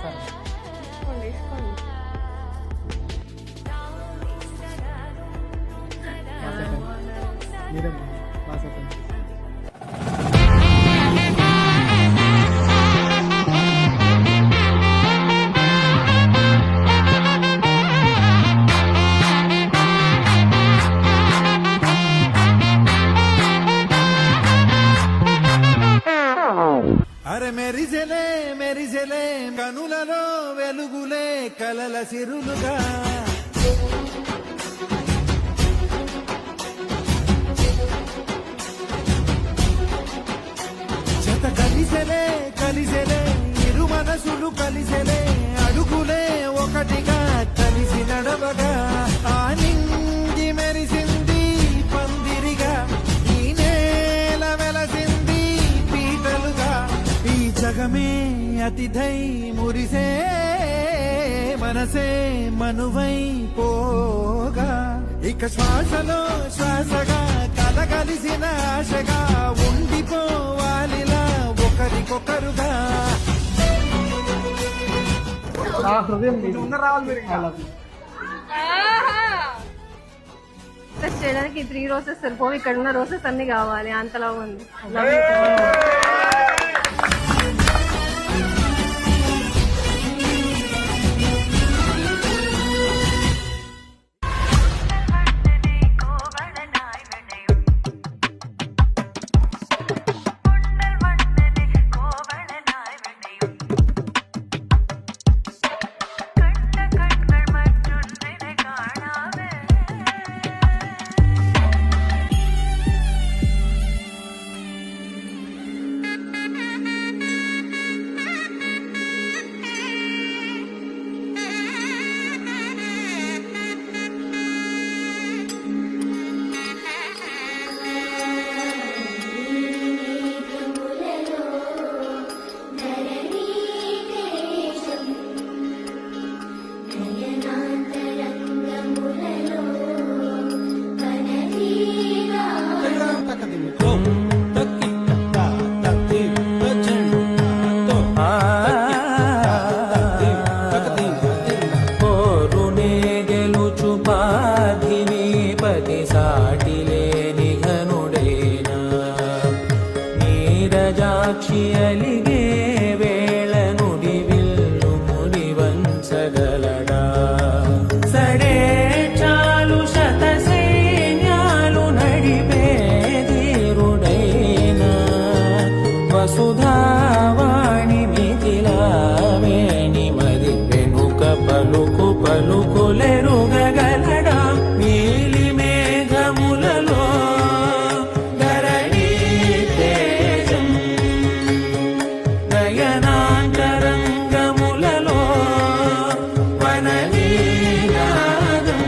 చేస్తారు. మీరేమో బాగా చెప్పండి. అరే మెరిసెలే మెరిసెలే కనులలో వెలుగులే కలల సిరులుగా జత కలిసెలే కలిసెలే ఇరు మనసులు కలిసెలే అడుగులే ఒకటిగా కలిసి నడవగా ఆ నింగి మెరిసింది పందిరిగా ఈ నేల వెలసింది పీటలుగా ఈ జగమే అతిథై మురిసే మనసే మనువై పోగా ఇక శ్వాసలో శ్వాసగా కలగలిసిన ఆశగా ఉండిపోవాలిలా ఒకరికొకరుగా నా హృదయం రావాలి. చేయడానికి 3 రోజెస్ సరిపోవు, ఇక్కడ ఉన్న రోజెస్ అన్ని కావాలి, అంతలా ఉంది. నీరజాక్షి అలిగే వేళ నుడి విల్లు ముడి వంచగలడా సడే చాలు శత సైన్యాలు నడిపే ధీరుడైనా వసుధావాణి మిథిలావేణి మరి వెనుక పలుకు పలుకులెరుగగలడా నీలి మేఘములలో నయనాంతరంగములలో వనలీనాదం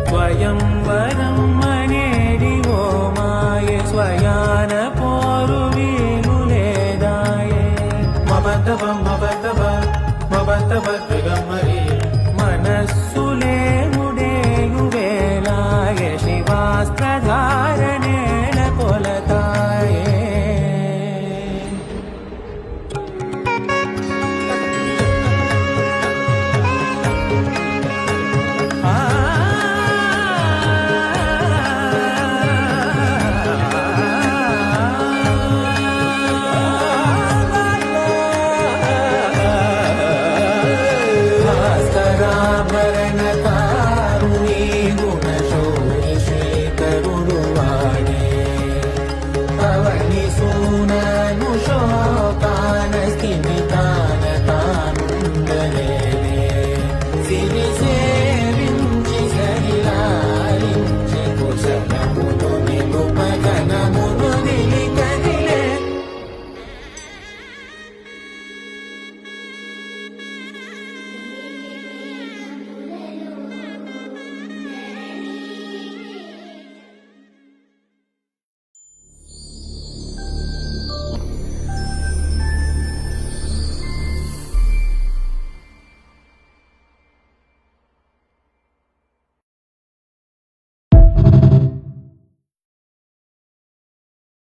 స్వయంవరం అనేడి ఓ మాయ స్వయాన పోరు వీలు లేదాయే మమతవం